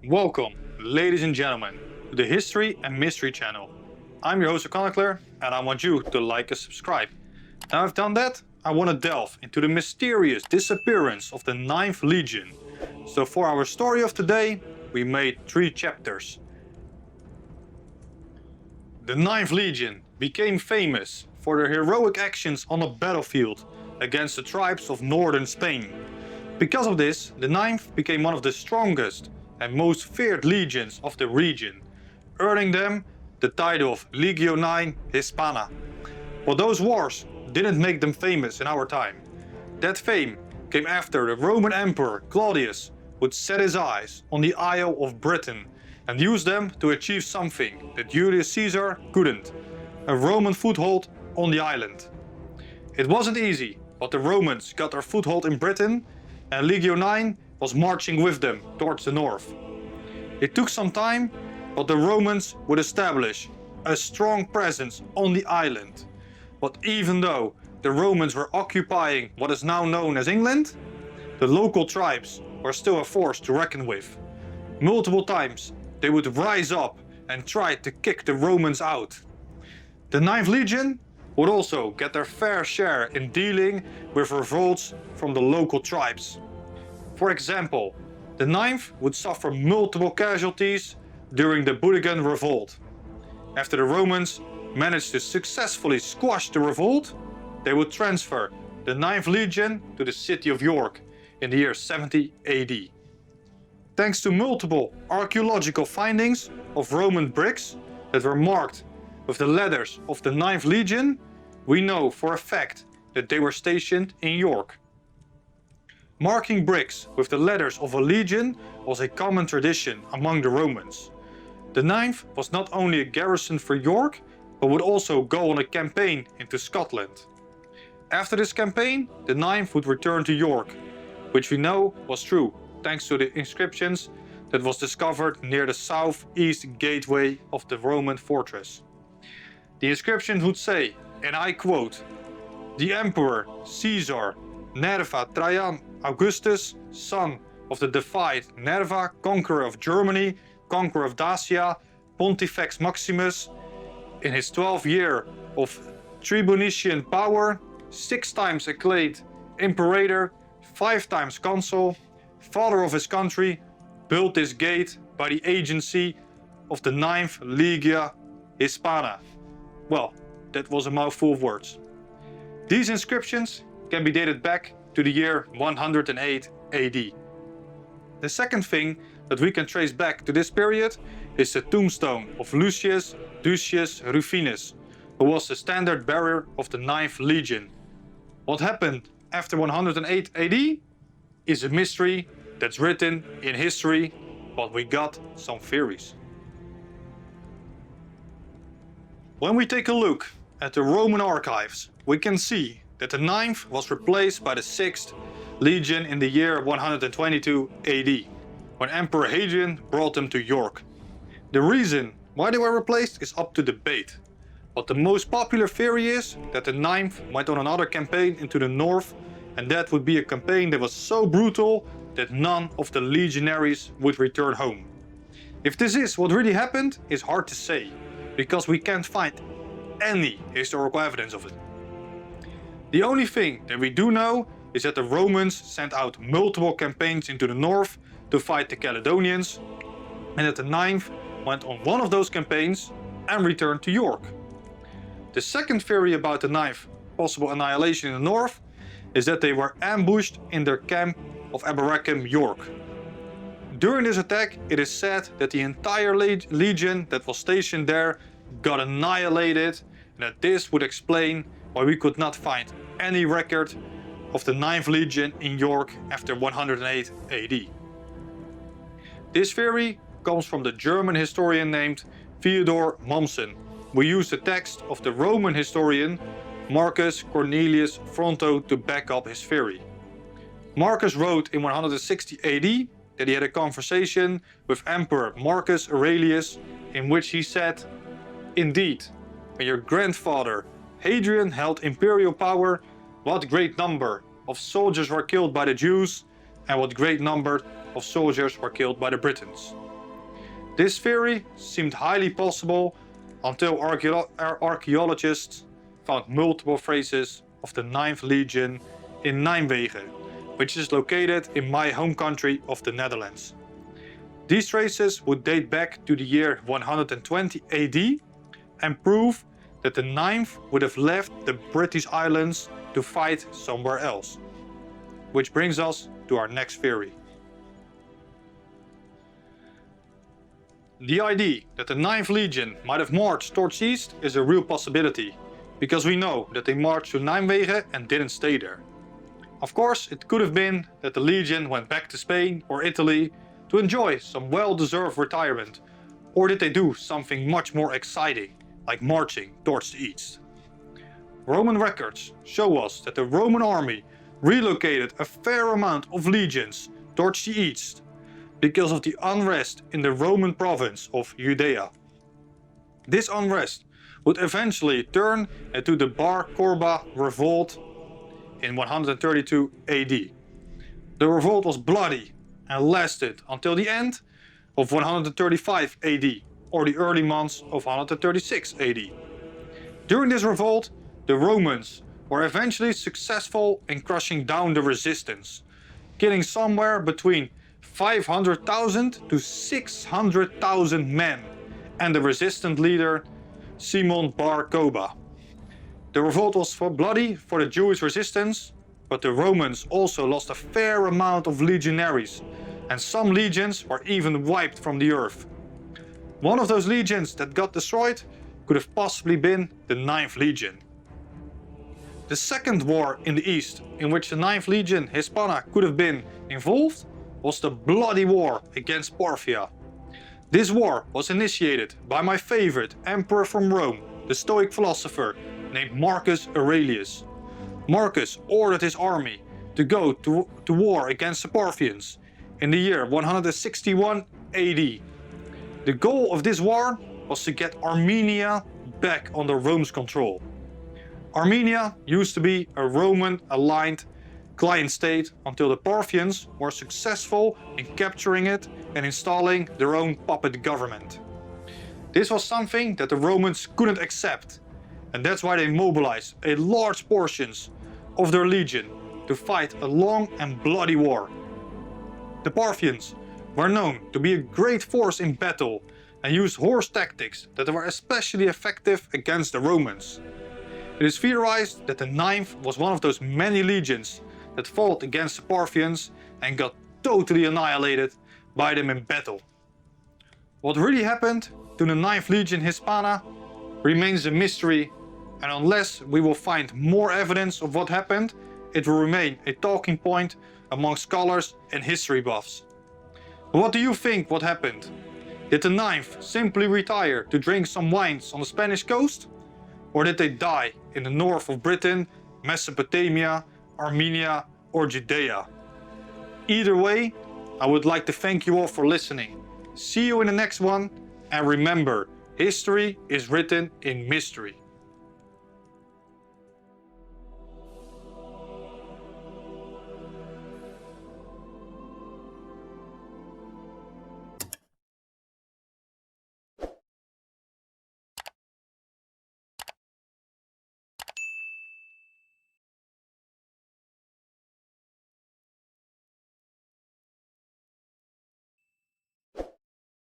Welcome, ladies and gentlemen, to the History and Mystery channel. I'm your host O'Connor, and I want you to like and subscribe. Now I've done that, I want to delve into the mysterious disappearance of the 9th Legion. So for our story of today, we made 3 chapters. The 9th Legion became famous for their heroic actions on a battlefield against the tribes of northern Spain. Because of this, the 9th became one of the strongest and most feared legions of the region, earning them the title of Legio IX Hispana. But those wars didn't make them famous in our time. That fame came after the Roman Emperor Claudius would set his eyes on the Isle of Britain and use them to achieve something that Julius Caesar couldn't: a Roman foothold on the island. It wasn't easy, but the Romans got their foothold in Britain and Legio IX was marching with them towards the north. It took some time, but the Romans would establish a strong presence on the island. But even though the Romans were occupying what is now known as England, the local tribes were still a force to reckon with. Multiple times they would rise up and try to kick the Romans out. The 9th Legion would also get their fair share in dealing with revolts from the local tribes. For example, the 9th would suffer multiple casualties during the Boudiccan revolt. After the Romans managed to successfully squash the revolt, they would transfer the 9th Legion to the city of York in the year 70 AD. Thanks to multiple archaeological findings of Roman bricks that were marked with the letters of the 9th Legion, we know for a fact that they were stationed in York. Marking bricks with the letters of a legion was a common tradition among the Romans. The 9th was not only a garrison for York, but would also go on a campaign into Scotland. After this campaign, the 9th would return to York, which we know was true thanks to the inscriptions that was discovered near the southeast gateway of the Roman fortress. The inscriptions would say, and I quote, "The Emperor Caesar Nerva Trajan Augustus, son of the deified Nerva, conqueror of Germany, conqueror of Dacia, Pontifex Maximus, in his 12th year of tribunician power, 6 times acclaimed imperator, 5 times consul, father of his country, built this gate by the agency of the 9th Legio Hispana." Well, that was a mouthful of words. These inscriptions can be dated back to the year 108 AD. The second thing that we can trace back to this period is the tombstone of Lucius Ducius Rufinus, who was the standard bearer of the 9th Legion. What happened after 108 AD is a mystery that's written in history, but we got some theories. When we take a look at the Roman archives, we can see that the 9th was replaced by the 6th Legion in the year 122 AD, when Emperor Hadrian brought them to York. The reason why they were replaced is up to debate, but the most popular theory is that the 9th went on another campaign into the north, and that would be a campaign that was so brutal that none of the legionaries would return home. If this is what really happened, is hard to say, because we can't find any historical evidence of it. The only thing that we do know is that the Romans sent out multiple campaigns into the north to fight the Caledonians, and that the 9th went on one of those campaigns and returned to York. The second theory about the 9th possible annihilation in the north is that they were ambushed in their camp of Aberacum, York. During this attack, it is said that the entire legion that was stationed there got annihilated, and that this would explain why we could not find any record of the 9th Legion in York after 108 AD. This theory comes from the German historian named Theodor Mommsen, who used the text of the Roman historian Marcus Cornelius Fronto to back up his theory. Marcus wrote in 160 AD that he had a conversation with Emperor Marcus Aurelius in which he said, "Indeed, when your grandfather Hadrian held imperial power, what great number of soldiers were killed by the Jews, and what great number of soldiers were killed by the Britons. This theory seemed highly possible until archaeologists found multiple traces of the 9th Legion in Nijmegen, which is located in my home country of the Netherlands. These traces would date back to the year 120 AD and prove that the 9th would have left the British Islands to fight somewhere else. Which brings us to our next theory. The idea that the 9th Legion might have marched towards east is a real possibility, because we know that they marched to Nijmegen and didn't stay there. Of course, it could have been that the Legion went back to Spain or Italy to enjoy some well-deserved retirement, or did they do something much more exciting, like marching towards the east? Roman records show us that the Roman army relocated a fair amount of legions towards the east because of the unrest in the Roman province of Judea. This unrest would eventually turn into the Bar Korba revolt in 132 AD. The revolt was bloody and lasted until the end of 135 AD or the early months of 136 AD. During this revolt, the Romans were eventually successful in crushing down the resistance, killing somewhere between 500,000 to 600,000 men and the resistant leader Simon Bar Kokhba. The revolt was bloody for the Jewish resistance, but the Romans also lost a fair amount of legionaries, and some legions were even wiped from the earth. One of those legions that got destroyed could have possibly been the 9th Legion. The second war in the east in which the 9th Legion Hispana could have been involved was the bloody war against Parthia. This war was initiated by my favorite emperor from Rome, the Stoic philosopher named Marcus Aurelius. Marcus ordered his army to go to war against the Parthians in the year 161 AD. The goal of this war was to get Armenia back under Rome's control. Armenia used to be a Roman-aligned client state until the Parthians were successful in capturing it and installing their own puppet government. This was something that the Romans couldn't accept, and that's why they mobilized a large portions of their legion to fight a long and bloody war. The Parthians were known to be a great force in battle and used horse tactics that were especially effective against the Romans. It is theorized that the 9th was one of those many legions that fought against the Parthians and got totally annihilated by them in battle. What really happened to the 9th Legion Hispana remains a mystery, and unless we will find more evidence of what happened, it will remain a talking point among scholars and history buffs. But what do you think what happened? Did the 9th simply retire to drink some wines on the Spanish coast? Or did they die in the north of Britain, Mesopotamia, Armenia or Judea? Either way, I would like to thank you all for listening. See you in the next one, and remember, history is written in mystery.